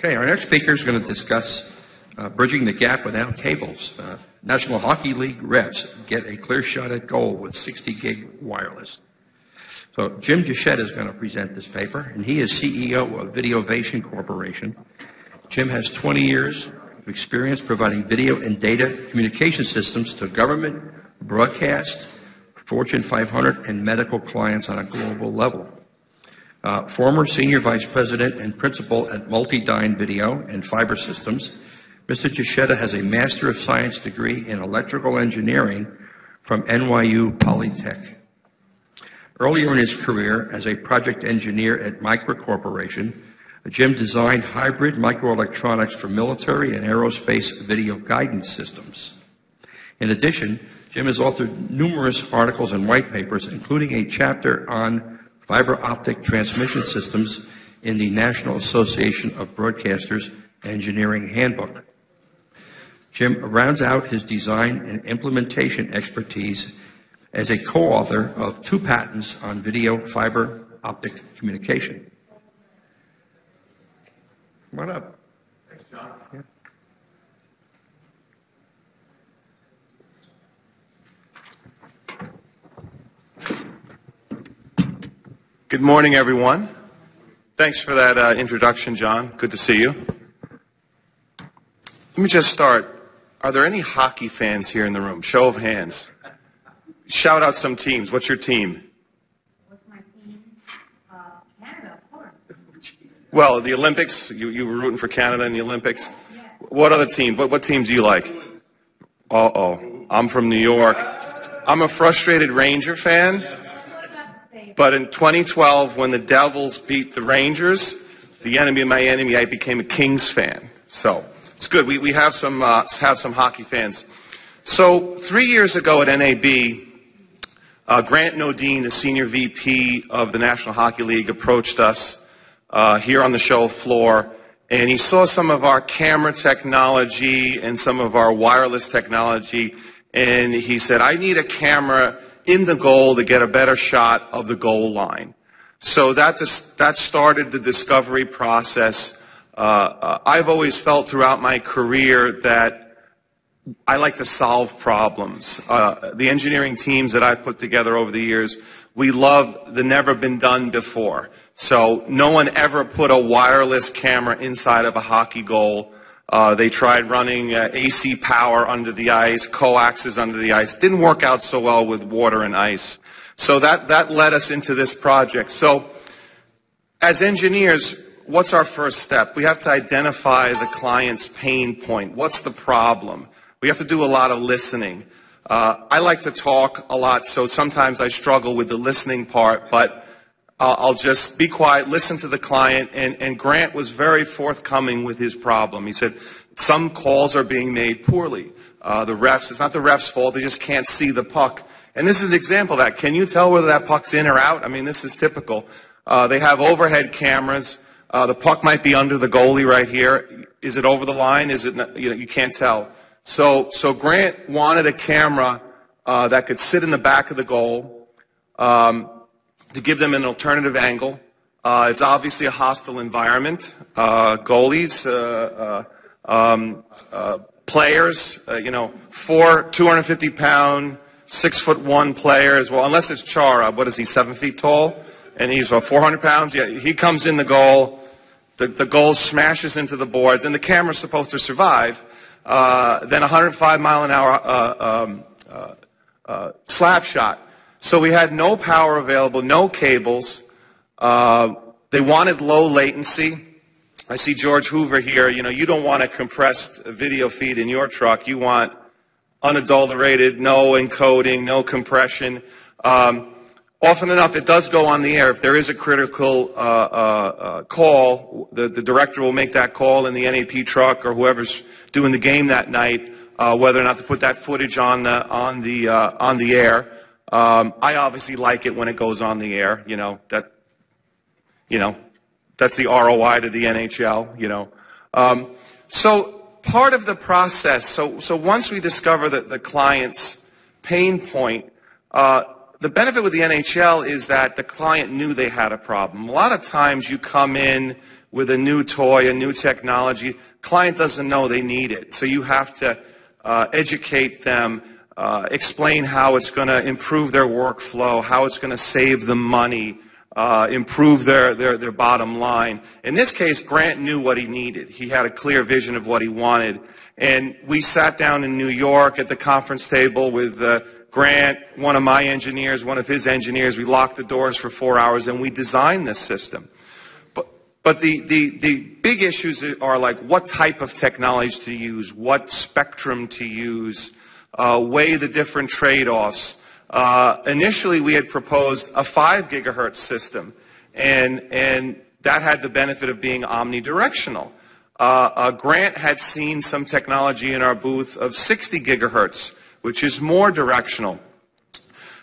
Okay, our next speaker is going to discuss bridging the gap without cables. National Hockey League Refs get a clear shot at goal with 60 gig wireless. So Jim Duchette is going to present this paper, and he is CEO of Videovation Corporation. Jim has 20 years of experience providing video and data communication systems to government, broadcast, Fortune 500, and medical clients on a global level. Former Senior Vice President and Principal at Multidyne Video and Fiber Systems, Mr. Duchette has a Master of Science degree in Electrical Engineering from NYU Polytech. Earlier in his career as a project engineer at Micro Corporation, Jim designed hybrid microelectronics for military and aerospace video guidance systems. In addition, Jim has authored numerous articles and white papers, including a chapter on fiber optic transmission systems in the National Association of Broadcasters Engineering Handbook. Jim rounds out his design and implementation expertise as a co-author of 2 patents on video fiber optic communication. Come on up. Thanks, John. Yeah. Good morning, everyone. Thanks for that introduction, John. Good to see you. Let me just start. Are there any hockey fans here in the room? Show of hands. Shout out some teams. What's your team? What's my team? Canada, of course. Well, the Olympics. You were rooting for Canada in the Olympics? Yes. What other team? What teams do you like? Uh-oh. I'm from New York. I'm a frustrated Ranger fan. But in 2012, when the Devils beat the Rangers, the enemy of my enemy, I became a Kings fan. So it's good. We have some hockey fans. So 3 years ago at NAB, Grant Nodine, the senior VP of the National Hockey League, approached us here on the show floor, and he saw some of our camera technology and some of our wireless technology, and he said, I need a camera in the goal to get a better shot of the goal line. So that started the discovery process. I've always felt throughout my career that I like to solve problems. The engineering teams that I've put together over the years, we love the never been done before. So no one ever put a wireless camera inside of a hockey goal. They tried running AC power under the ice, coaxes under the ice. Didn't work out so well with water and ice. So that led us into this project. So as engineers, what's our first step? We have to identify the client's pain point. What's the problem? We have to do a lot of listening. I like to talk a lot, so sometimes I struggle with the listening part, but I'll just be quiet, listen to the client, and Grant was very forthcoming with his problem. He said, some calls are being made poorly. The refs, it's not the refs' fault, they just can't see the puck. And this is an example of that. Can you tell whether that puck's in or out? I mean, this is typical. They have overhead cameras. The puck might be under the goalie right here. Is it over the line? Is it not, you can't tell. So Grant wanted a camera that could sit in the back of the goal, to give them an alternative angle. It's obviously a hostile environment. Goalies, players, 4 250-pound, 6'1" players. Well, unless it's Chara, what is he, 7 feet tall? And he's 400 pounds? Yeah, he comes in the goal. The goal smashes into the boards, and the camera's supposed to survive. Then 105-mile-an-hour slap shot. So we had no power available, no cables. They wanted low latency. I see George Hoover here. You don't want a compressed video feed in your truck. You want unadulterated, no encoding, no compression. Often enough, it does go on the air. If there is a critical call, the director will make that call in the NAP truck or whoever's doing the game that night, whether or not to put that footage on the air. I obviously like it when it goes on the air. That's the ROI to the NHL. So part of the process. So once we discover the client's pain point, the benefit with the NHL is that the client knew they had a problem. A lot of times you come in with a new toy, a new technology. Client doesn't know they need it. So you have to educate them, explain how it's going to improve their workflow, how it's going to save them money, improve their bottom line. In this case, Grant knew what he needed. He had a clear vision of what he wanted. And we sat down in New York at the conference table with Grant, one of my engineers, one of his engineers. We locked the doors for 4 hours, and we designed this system. But the big issues are like what type of technology to use, what spectrum to use, weigh the different trade-offs. Initially, we had proposed a 5 gigahertz system, and that had the benefit of being omnidirectional. Grant had seen some technology in our booth of 60 gigahertz, which is more directional.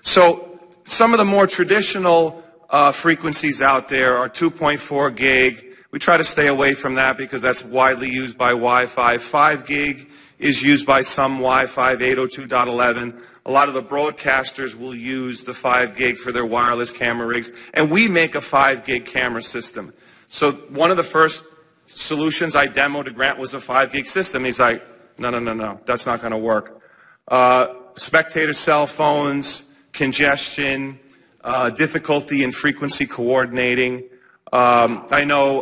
So some of the more traditional frequencies out there are 2.4 gig. We try to stay away from that because that's widely used by Wi-Fi. 5 gig is used by some Wi-Fi 802.11. A lot of the broadcasters will use the 5 gig for their wireless camera rigs. And we make a 5 gig camera system. So one of the first solutions I demoed to Grant was a 5 gig system. He's like, no, that's not going to work. Spectator cell phones, congestion, difficulty in frequency coordinating. I know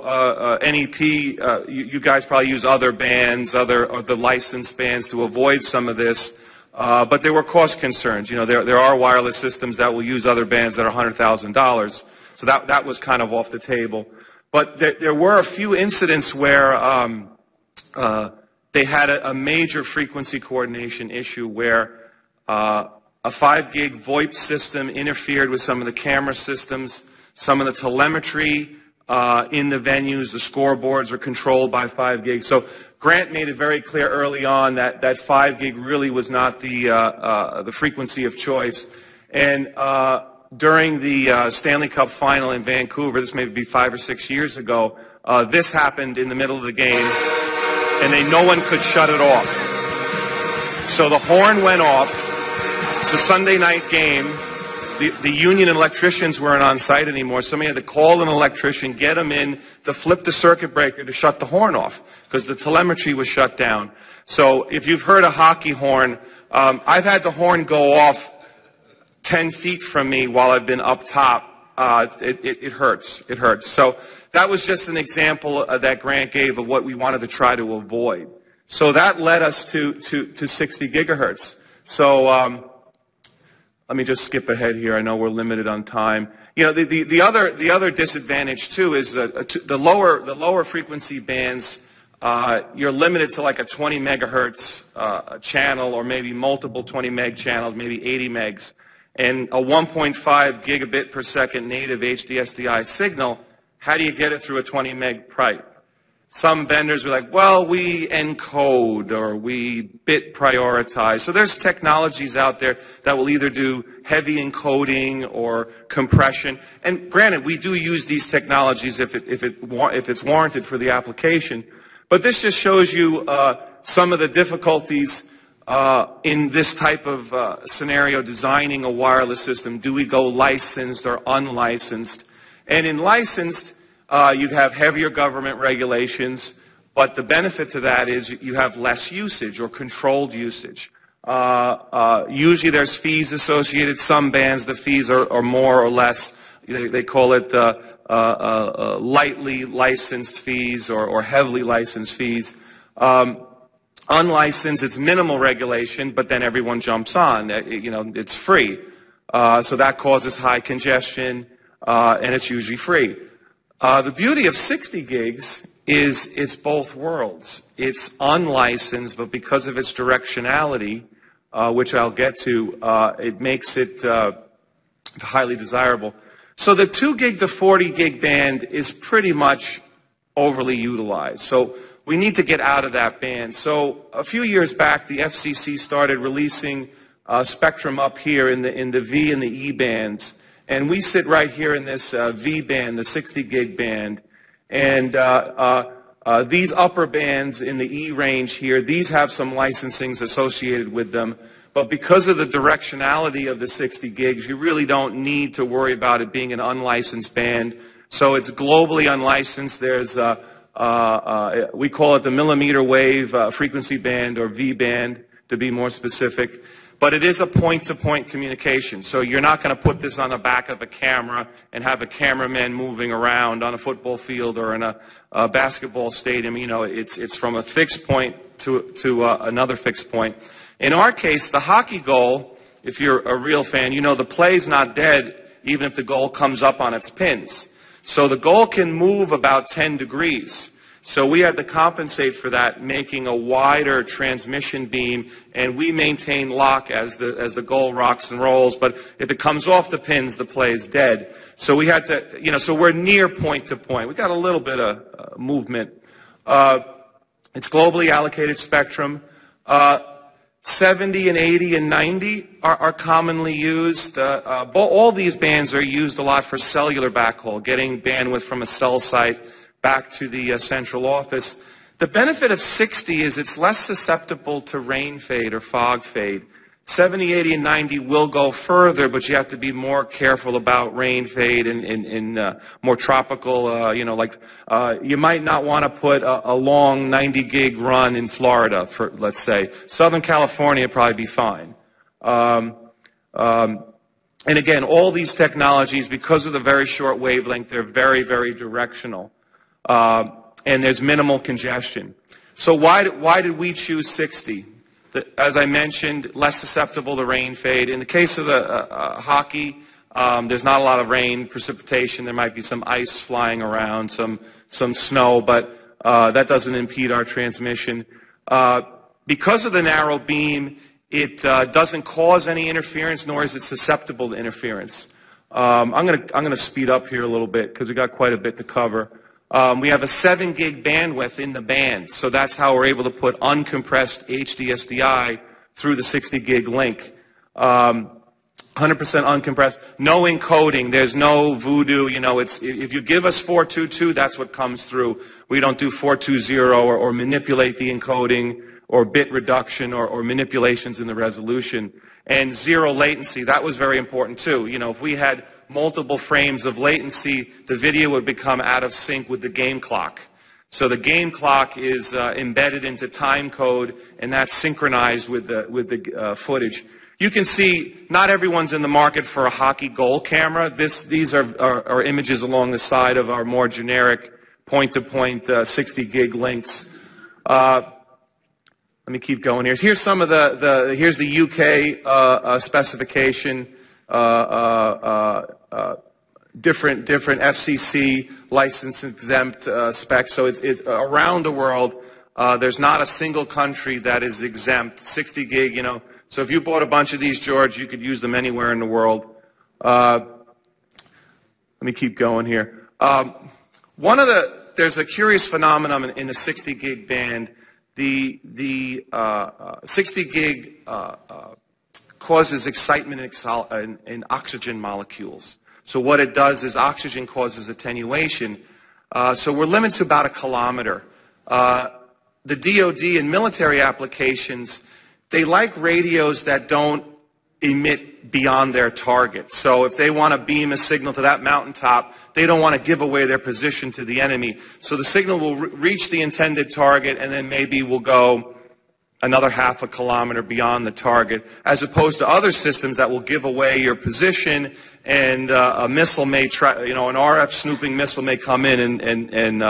NEP, you guys probably use other bands, the licensed bands to avoid some of this, but there were cost concerns. You know, there are wireless systems that will use other bands that are $100,000, so that was kind of off the table. But there were a few incidents where they had a major frequency coordination issue where a 5 gig VoIP system interfered with some of the camera systems. Some of the telemetry in the venues, the scoreboards are controlled by 5 gig. So Grant made it very clear early on that 5 gig really was not the frequency of choice. And during the Stanley Cup final in Vancouver, this may be 5 or 6 years ago, this happened in the middle of the game, and no one could shut it off. So the horn went off. It's a Sunday night game. The union electricians weren't on site anymore. Somebody had to call an electrician, get him in to flip the circuit breaker to shut the horn off because the telemetry was shut down. So if you've heard a hockey horn, I've had the horn go off 10 feet from me while I've been up top. It hurts. It hurts. So that was just an example that Grant gave of what we wanted to try to avoid. So that led us to 60 gigahertz. So let me just skip ahead here. I know we're limited on time. You know, the other disadvantage too is the lower frequency bands. You're limited to like a 20 megahertz channel, or maybe multiple 20 meg channels, maybe 80 megs, and a 1.5 gigabit per second native HDSDI signal. How do you get it through a 20 meg pipe? Some vendors are like, well, we encode or we bit prioritize. So there's technologies out there that will either do heavy encoding or compression. And granted, we do use these technologies if it's warranted for the application. But this just shows you some of the difficulties in this type of scenario, designing a wireless system. Do we go licensed or unlicensed? And in licensed, you'd have heavier government regulations, but the benefit to that is you have less usage or controlled usage. Usually there's fees associated. Some bands, the fees are more or less, they call it lightly licensed fees or heavily licensed fees. Unlicensed, it's minimal regulation, but then everyone jumps on. You know, it's free. So that causes high congestion, and it's usually free. The beauty of 60 gigs is it's both worlds. It's unlicensed, but because of its directionality, which I'll get to, it makes it highly desirable. So the 2 gig to 40 gig band is pretty much overly utilized. So we need to get out of that band. So a few years back, the FCC started releasing spectrum up here in the V and the E bands. And we sit right here in this V band, the 60 gig band. And these upper bands in the E range here, these have some licensings associated with them. But because of the directionality of the 60 gigs, you really don't need to worry about it being an unlicensed band. So it's globally unlicensed. There's we call it the millimeter wave frequency band, or V band to be more specific. But it is a point-to-point communication. So you're not going to put this on the back of a camera and have a cameraman moving around on a football field or in a basketball stadium. You know, it's from a fixed point to another fixed point. In our case, the hockey goal, if you're a real fan, you know the play's not dead even if the goal comes up on its pins. So the goal can move about 10 degrees. So we had to compensate for that, making a wider transmission beam, and we maintain lock as the goal rocks and rolls. But if it comes off the pins, the play is dead. So we had to, you know, so we're near point to point. We got a little bit of movement. It's globally allocated spectrum. 70 and 80 and 90 are commonly used. All these bands are used a lot for cellular backhaul, getting bandwidth from a cell site back to the central office. The benefit of 60 is it's less susceptible to rain fade or fog fade. 70, 80, and 90 will go further, but you have to be more careful about rain fade in more tropical, you know, like you might not want to put a long 90 gig run in Florida, for, let's say. Southern California would probably be fine. And again, all these technologies, because of the very short wavelength, they're very, very directional. And there's minimal congestion. So why did we choose 60? As I mentioned, less susceptible to rain fade. In the case of the hockey, there's not a lot of rain, precipitation. There might be some ice flying around, some snow, but that doesn't impede our transmission. Because of the narrow beam, it doesn't cause any interference, nor is it susceptible to interference. I'm gonna speed up here a little bit because we got quite a bit to cover. We have a 7 gig bandwidth in the band, so that's how we're able to put uncompressed HDSDI through the 60 gig link. 100% uncompressed, no encoding, there's no voodoo, you know, if you give us 422, that's what comes through. We don't do 420 or manipulate the encoding or bit reduction or manipulations in the resolution. And zero latency, that was very important too. You know, if we had multiple frames of latency, the video would become out of sync with the game clock. So the game clock is embedded into time code, and that's synchronized with the footage. You can see not everyone's in the market for a hockey goal camera. These are images along the side of our more generic point-to-point 60 gig links. Let me keep going here. Here's some of here's the UK specification, different FCC license exempt specs. So it's around the world. There's not a single country that is exempt. 60 gig, you know. So if you bought a bunch of these, George, you could use them anywhere in the world. Let me keep going here. There's a curious phenomenon in the 60 gig band. The 60 gig causes excitement in oxygen molecules. So what it does is oxygen causes attenuation. So we're limited to about 1 kilometer. The DoD in military applications, they like radios that don't emit beyond their target. So if they want to beam a signal to that mountaintop, they don't want to give away their position to the enemy. So the signal will reach the intended target, and then maybe will go another 0.5 kilometer beyond the target, as opposed to other systems that will give away your position, and a missile may try, you know, an RF snooping missile may come in and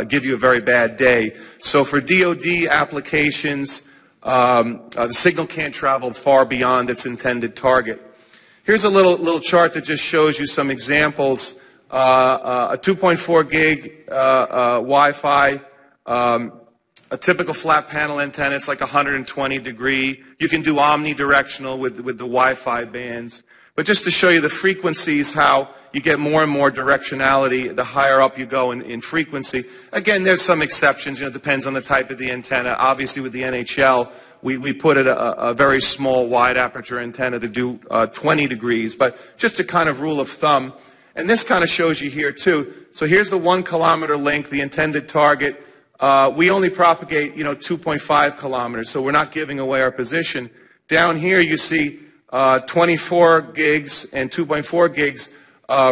give you a very bad day. So for DoD applications, the signal can't travel far beyond its intended target. Here's a little chart that just shows you some examples. A 2.4 gig Wi-Fi, a typical flat panel antenna, it's like 120 degree. You can do omnidirectional with the Wi-Fi bands. But just to show you the frequencies, how you get more and more directionality the higher up you go in frequency. Again, there's some exceptions. You know, it depends on the type of the antenna. Obviously, with the NHL, we put it a very small wide aperture antenna to do 20 degrees. But just a kind of rule of thumb. And this kind of shows you here, too. So here's the 1 kilometer link, the intended target. We only propagate, you know, 2.5 kilometers, so we're not giving away our position. Down here, you see 24 gigs and 2.4 gigs.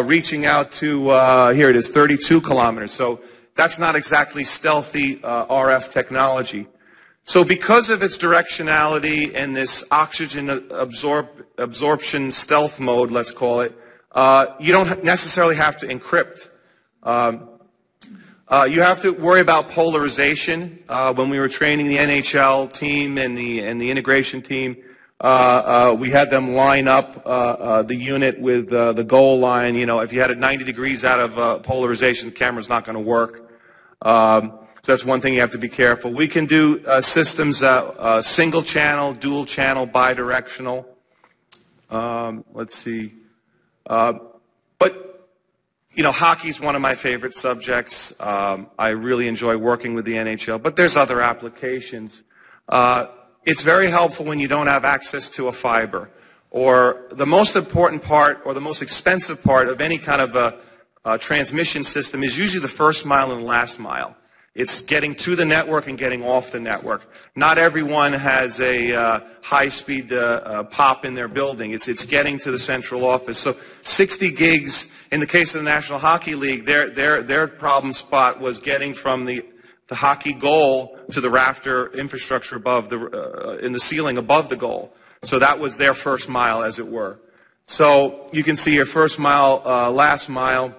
reaching out to, here it is, 32 kilometers. So that's not exactly stealthy RF technology. So because of its directionality and this oxygen absorption stealth mode, let's call it, you don't necessarily have to encrypt. You have to worry about polarization. When we were training the NHL team and the integration team, we had them line up the unit with the goal line. You know, if you had it 90 degrees out of polarization, the camera's not going to work. So that's one thing you have to be careful. We can do systems single channel, dual channel, bidirectional. Let's see. But, you know, hockey's one of my favorite subjects. I really enjoy working with the NHL, but there's other applications. It's very helpful when you don't have access to a fiber. Or the most important part or the most expensive part of any kind of a transmission system is usually the first mile and the last mile. It's getting to the network and getting off the network. Not everyone has a high-speed POP in their building. It's getting to the central office. So 60 gigs, in the case of the National Hockey League, their problem spot was getting from the hockey goal to the rafter infrastructure above in the ceiling above the goal. So that was their first mile, as it were. So you can see your first mile, last mile,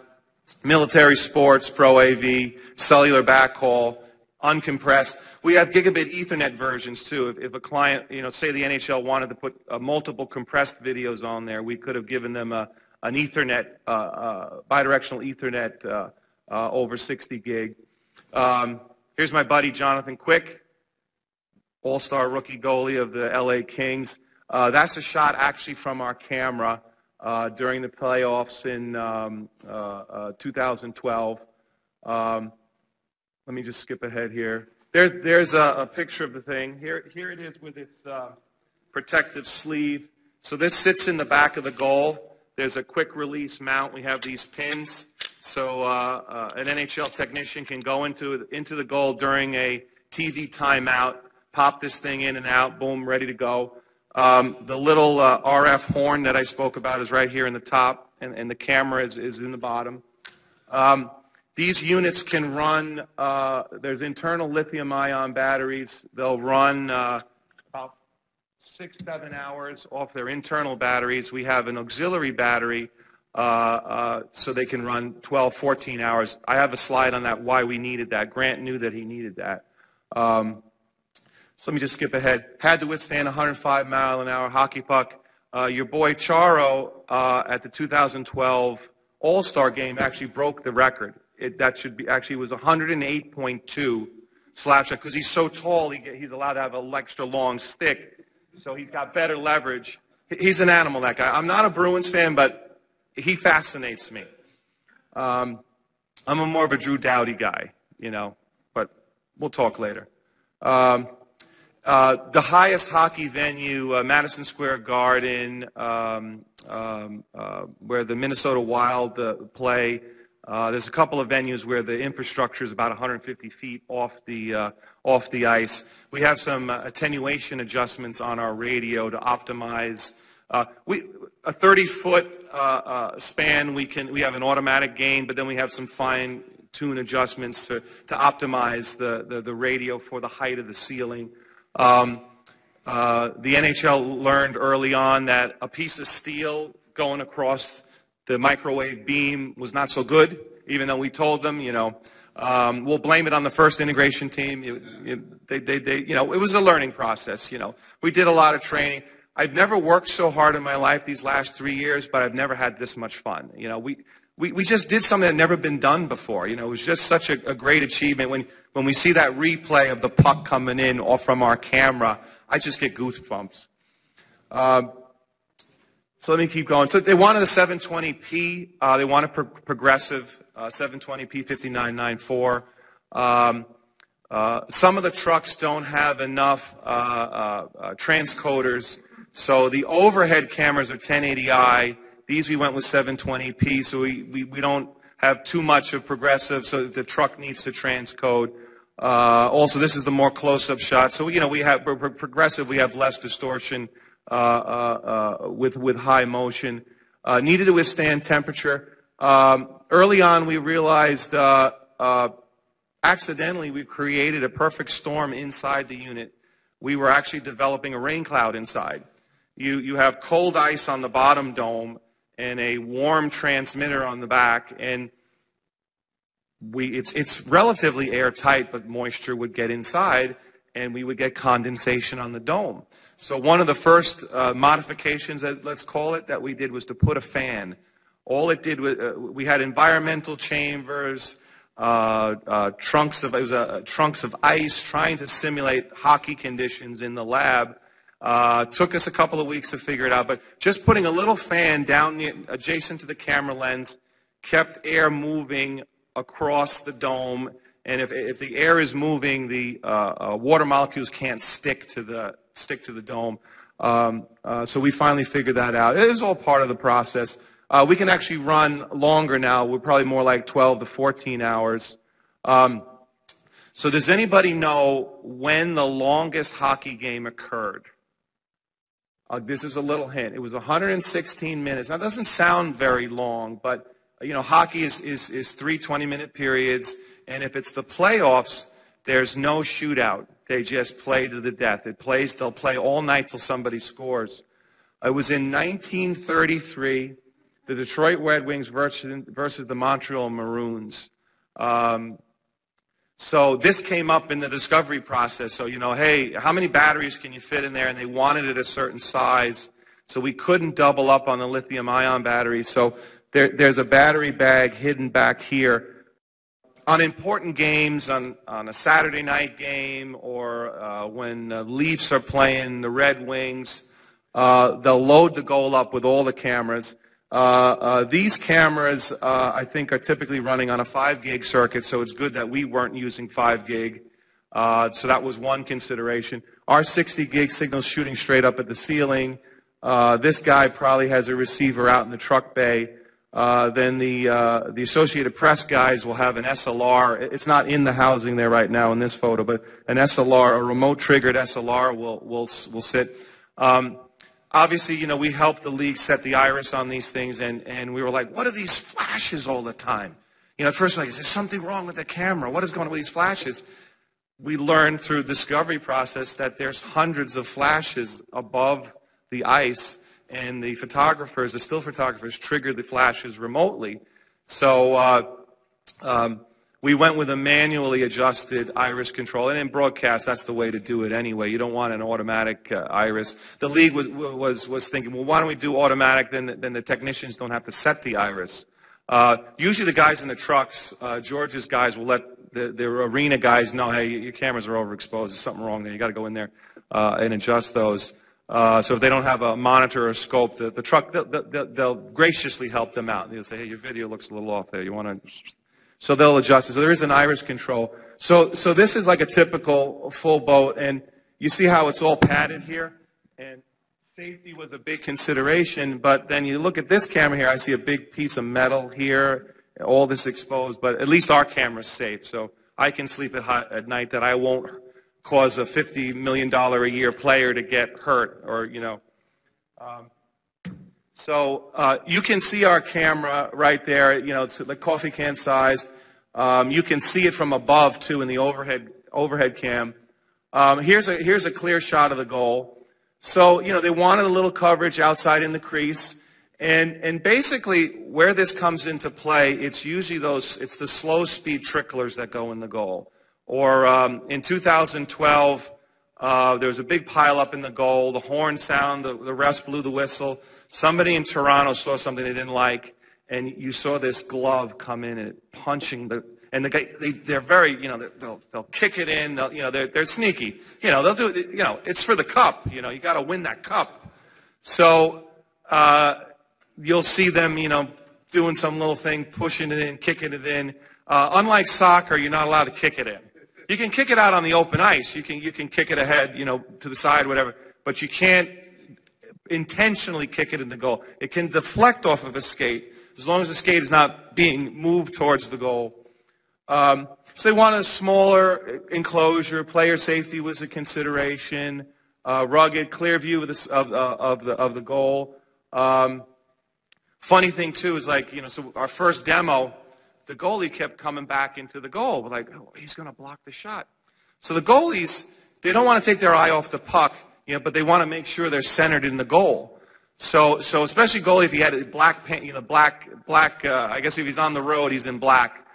military sports, Pro AV, cellular backhaul, uncompressed. We have gigabit Ethernet versions too. If a client, you know, say the NHL wanted to put multiple compressed videos on there, we could have given them an Ethernet, bidirectional Ethernet over 60 gig. Here's my buddy Jonathan Quick, all-star rookie goalie of the LA Kings. That's a shot actually from our camera during the playoffs in 2012. Let me just skip ahead here. There's a picture of the thing. Here it is with its protective sleeve. So this sits in the back of the goal. There's a quick release mount. We have these pins. So an NHL technician can go into the goal during a TV timeout, pop this thing in and out, boom, ready to go. The little RF horn that I spoke about is right here in the top, and the camera is in the bottom. These units can run, there's internal lithium-ion batteries. They'll run about 6-7 hours off their internal batteries. We have an auxiliary battery, so they can run 12-14 hours. I have a slide on that, why we needed that. Grant knew that he needed that. So let me just skip ahead. Had to withstand a 105-mile-an-hour hockey puck. Your boy Charo at the 2012 All-Star game actually broke the record. That should be actually was 108.2 slap shot because he's so tall. He's allowed to have an extra long stick, so he's got better leverage. He's an animal, that guy. I'm not a Bruins fan, but he fascinates me. I'm more of a Drew Doughty guy, you know, but we'll talk later. The highest hockey venue, Madison Square Garden, where the Minnesota Wild play. There's a couple of venues where the infrastructure is about 150 feet off the ice. We have some attenuation adjustments on our radio to optimize. A 30-foot span, we have an automatic gain, but then we have some fine-tune adjustments to optimize the radio for the height of the ceiling. The NHL learned early on that a piece of steel going across the microwave beam was not so good, even though we told them, you know, we'll blame it on the first integration team. You know, it was a learning process, you know. We did a lot of training. I've never worked so hard in my life these last 3 years, but I've never had this much fun. You know, we just did something that had never been done before. You know, it was just such a great achievement. When we see that replay of the puck coming in off from our camera, I just get goosebumps. So let me keep going. So they wanted a 720p. They wanted progressive 720p 5994. Some of the trucks don't have enough transcoders. So the overhead cameras are 1080i. These we went with 720p. So we don't have too much of progressive. So the truck needs to transcode. Also, this is the more close-up shot. So you know we have progressive. We have less distortion. With high motion. needed to withstand temperature. Early on, we realized accidentally we created a perfect storm inside the unit. We were actually developing a rain cloud inside. You have cold ice on the bottom dome and a warm transmitter on the back, and it's relatively airtight, but moisture would get inside, and we would get condensation on the dome. So one of the first modifications, let's call it, that we did was to put a fan. All it did was, we had environmental chambers, trunks of ice, trying to simulate hockey conditions in the lab. Took us a couple of weeks to figure it out, but just putting a little fan down adjacent to the camera lens kept air moving across the dome, and if the air is moving, the water molecules can't stick to the dome. So we finally figured that out. It was all part of the process. We can actually run longer now. We're probably more like 12 to 14 hours. So does anybody know when the longest hockey game occurred? This is a little hint. It was 116 minutes. Now, it doesn't sound very long, but you know, hockey is 3 20-minute periods, and if it's the playoffs, there's no shootout. They just play to the death. They'll play all night till somebody scores. It was in 1933, the Detroit Red Wings versus the Montreal Maroons. So this came up in the discovery process. So, you know, hey, how many batteries can you fit in there? And they wanted it a certain size. So we couldn't double up on the lithium-ion batteries. So there's a battery bag hidden back here. On important games, on a Saturday night game, or when the Leafs are playing the Red Wings, they'll load the goal up with all the cameras. These cameras, I think, are typically running on a 5 gig circuit, so it's good that we weren't using 5 gig. So that was one consideration. Our 60 gig signal's shooting straight up at the ceiling. This guy probably has a receiver out in the truck bay. Then the Associated Press guys will have an SLR. It's not in the housing there right now in this photo, but an SLR, a remote-triggered SLR will sit. Obviously, you know, we helped the league set the iris on these things, and we were like, what are these flashes all the time? You know, at first, like, is there something wrong with the camera? What is going on with these flashes? We learned through the discovery process that there's hundreds of flashes above the ice, and the photographers, the still photographers, trigger the flashes remotely. So we went with a manually adjusted iris control, and in broadcast, that's the way to do it anyway. You don't want an automatic iris. The league was thinking, well, why don't we do automatic? Then the technicians don't have to set the iris. Usually, the guys in the trucks, George's guys, will let the arena guys know, hey, your cameras are overexposed. There's something wrong there. You got to go in there and adjust those. So if they don't have a monitor or a scope, the truck, they'll graciously help them out. They'll say, hey, your video looks a little off there. You want to... So they'll adjust it. So there is an iris control. So this is like a typical full boat, and you see how it's all padded here? And safety was a big consideration, but then you look at this camera here, I see a big piece of metal here, all this exposed, but at least our camera's safe. So I can sleep at night that I won't cause a $50 million a year player to get hurt, or, you know. So you can see our camera right there. You know, it's like coffee can sized. You can see it from above too in the overhead cam. Here's a clear shot of the goal. So you know they wanted a little coverage outside in the crease, and basically where this comes into play, it's usually it's the slow speed tricklers that go in the goal. Or in 2012. There was a big pileup in the goal, the horn sound, the refs blew the whistle. Somebody in Toronto saw something they didn't like, and you saw this glove come in and punching and the guy, they're very, you know, they'll kick it in, they're sneaky. You know, they'll do it, you know, it's for the cup, you know, you got to win that cup. So you'll see them, you know, doing some little thing, pushing it in, kicking it in. Unlike soccer, you're not allowed to kick it in. You can kick it out on the open ice. You can kick it ahead, you know, to the side, whatever. But you can't intentionally kick it in the goal. It can deflect off of a skate as long as the skate is not being moved towards the goal. So they wanted a smaller enclosure. Player safety was a consideration. Rugged, clear view of the goal. Funny thing too is like, so our first demo, the goalie kept coming back into the goal. We're like, oh, he's going to block the shot. So the goalies, they don't want to take their eye off the puck, but they want to make sure they're centered in the goal. So especially goalie, if he had a black paint, I guess if he's on the road, he's in black.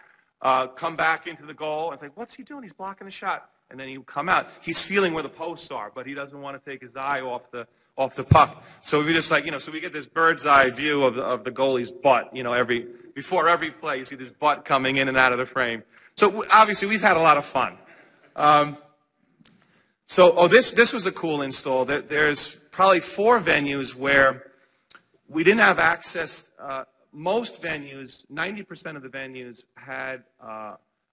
Come back into the goal and say, what's he doing? He's blocking the shot. And then he would come out. He's feeling where the posts are, but he doesn't want to take his eye off the puck. So we just so we get this bird's eye view of the goalie's butt. Before every play, you see this butt coming in and out of the frame. So obviously we've had a lot of fun. This was a cool install. There's probably 4 venues where we didn't have access. Most venues, 90% of the venues had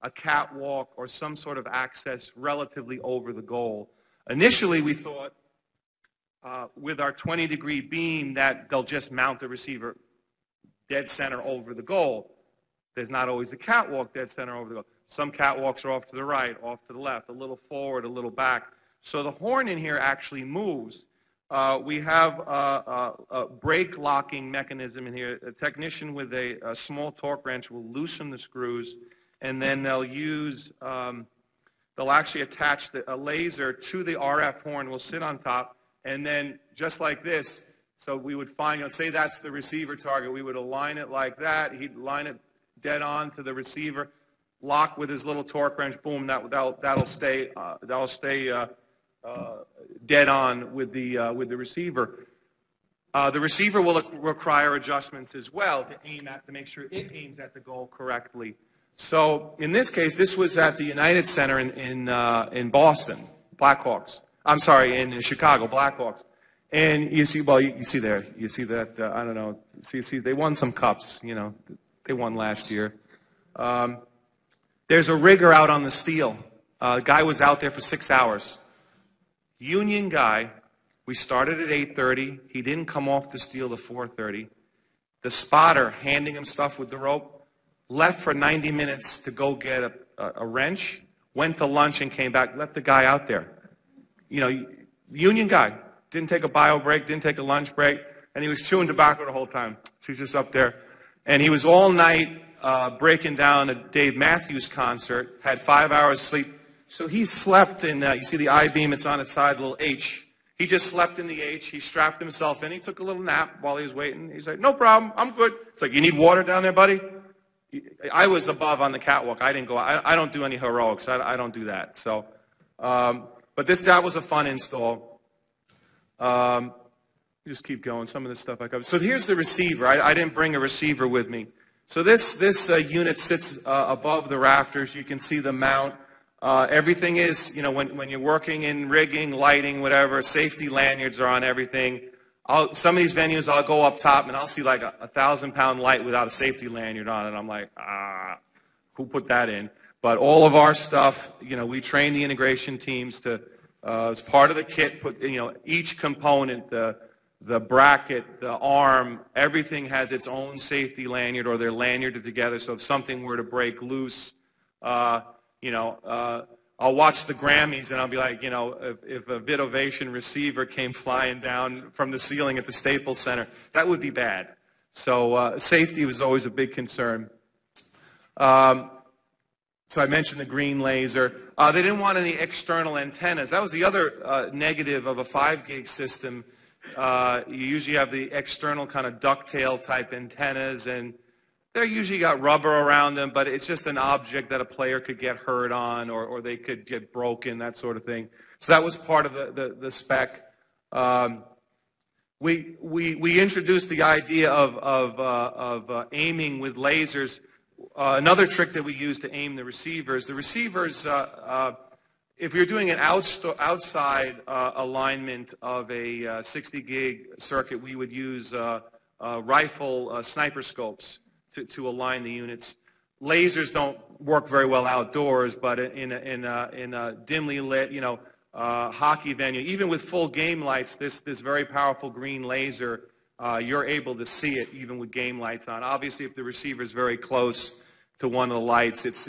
a catwalk or some sort of access relatively over the goal. Initially, we thought with our 20-degree beam that they'll just mount the receiver dead center over the goal. There's not always a catwalk dead center over the goal. Some catwalks are off to the right, off to the left, a little forward, a little back. So the horn in here actually moves. We have a brake locking mechanism in here. A technician with a small torque wrench will loosen the screws, and then they'll actually attach a laser to the RF horn. Will sit on top, and then just like this, so we would find, say that's the receiver target. We would align it like that. He'd line it dead on to the receiver, lock with his little torque wrench. Boom! That'll stay dead on with the receiver. The receiver will require adjustments as well to make sure it aims at the goal correctly. So in this case, this was at the United Center in Boston, Blackhawks. I'm sorry, in Chicago, Blackhawks. And you see there, you see that, I don't know, see, they won some cups, they won last year. There's a rigger out on the steel. The guy was out there for 6 hours. Union guy. We started at 8:30. He didn't come off the steel to 4:30. The spotter handing him stuff with the rope left for 90 minutes to go get a wrench, went to lunch and came back, left the guy out there. Union guy. Didn't take a bio break, didn't take a lunch break, and he was chewing tobacco the whole time. He was just up there. And he was all night breaking down a Dave Matthews concert, had 5 hours sleep. So he slept in, you see the I-beam, it's on its side, the little H. He just slept in the H. He strapped himself in. He took a little nap while he was waiting. He's like, no problem, I'm good. It's like, you need water down there, buddy? I was above on the catwalk. I didn't go. I don't do any heroics. I don't do that. So, but that was a fun install. Just keep going. Some of this stuff I covered. So here's the receiver. I didn't bring a receiver with me. So this unit sits above the rafters. You can see the mount. Everything is, when you're working in rigging, lighting, whatever, safety lanyards are on everything. Some of these venues, I'll go up top and I'll see like a 1,000-pound light without a safety lanyard on it. I'm like, who put that in? But all of our stuff, we train the integration teams to, as part of the kit, put, each component, the bracket, the arm, everything has its own safety lanyard, or they're lanyarded together. So if something were to break loose, I'll watch the Grammys and I'll be like, if a Vidovation receiver came flying down from the ceiling at the Staples Center, that would be bad. So safety was always a big concern. So I mentioned the green laser. They didn't want any external antennas. That was the other negative of a 5-gig system. You usually have the external kind of ducktail type antennas, and they're usually got rubber around them, but it's just an object that a player could get hurt on, or they could get broken, that sort of thing. So that was part of the spec. We introduced the idea of aiming with lasers. Another trick that we use to aim the receivers, if you're doing an outside alignment of a 60-gig circuit, we would use rifle sniper scopes to align the units. Lasers don't work very well outdoors, but in a dimly lit, hockey venue, even with full game lights, this very powerful green laser, you're able to see it even with game lights on. Obviously, if the receiver is very close to one of the lights, it's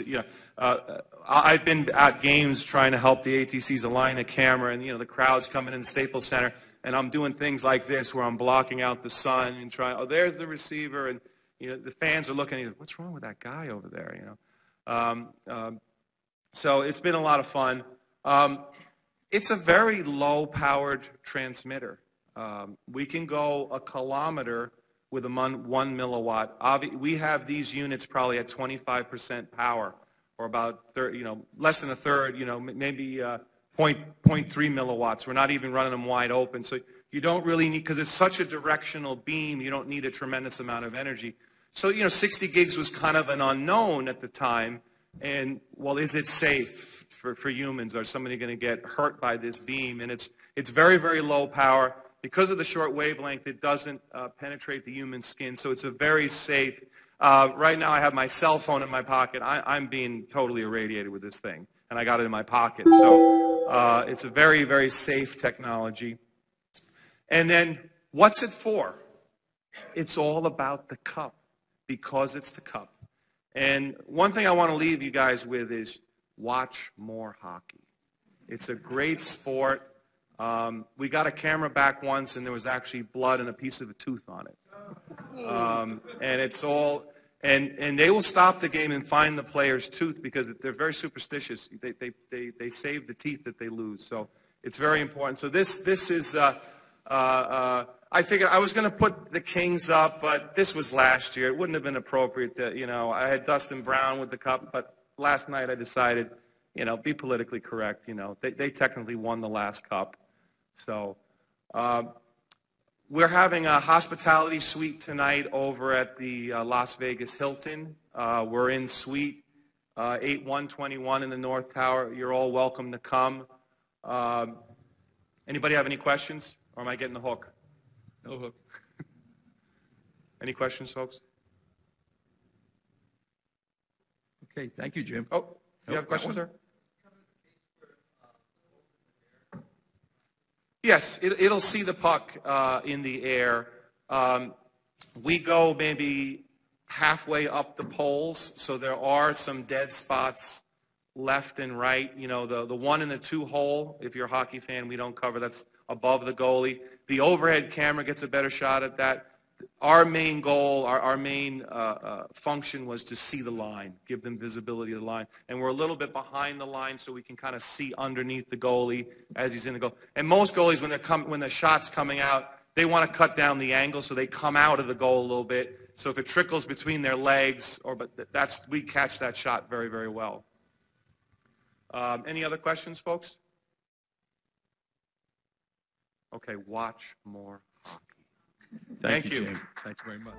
I've been at games trying to help the ATCs align a camera, and the crowd's coming in the Staples Center. and I'm doing things like this where I'm blocking out the sun and trying, oh, there's the receiver, and the fans are looking at you, what's wrong with that guy over there, So it's been a lot of fun. It's a very low-powered transmitter. We can go a kilometer with a 1 milliwatt. We have these units probably at 25% power, or about less than a third, maybe 0.3 milliwatts. We're not even running them wide open. So you don't really need, because it's such a directional beam, you don't need a tremendous amount of energy. So, 60 gigs was kind of an unknown at the time. And, well, is it safe for humans? Are somebody going to get hurt by this beam? And it's very, very low power. Because of the short wavelength, it doesn't penetrate the human skin. So it's a very safe. Right now I have my cell phone in my pocket. I'm being totally irradiated with this thing. And I got it in my pocket. So it's a very, very safe technology. And then what's it for? It's all about the cup, because it's the cup. And one thing I want to leave you guys with is watch more hockey. It's a great sport. We got a camera back once, and there was actually blood and a piece of a tooth on it. And it's all, and they will stop the game and find the player's tooth because they're very superstitious. They save the teeth that they lose. So it's very important. So this is, I figured I was going to put the Kings up, but this was last year. It wouldn't have been appropriate to, I had Dustin Brown with the cup, but last night I decided, be politically correct. They technically won the last cup. So we're having a hospitality suite tonight over at the Las Vegas Hilton. We're in suite 8121 in the North Tower. You're all welcome to come. Anybody have any questions, or am I getting the hook? No hook. Any questions, folks? Okay, thank you, Jim. Oh, you have questions, sir? Yes, it'll see the puck in the air. We go maybe halfway up the poles, so there are some dead spots left and right. The 1 and the 2 hole, if you're a hockey fan, we don't cover. That's above the goalie. The overhead camera gets a better shot at that. Our main goal, our main function was to see the line, give them visibility of the line. And we're a little bit behind the line so we can kind of see underneath the goalie as he's in the goal. And most goalies, when the shot's coming out, they want to cut down the angle so they come out of the goal a little bit. So if it trickles between their legs, we catch that shot very, very well. Any other questions, folks? Okay, watch more hockey. Thank you, Jim. Thank you very much.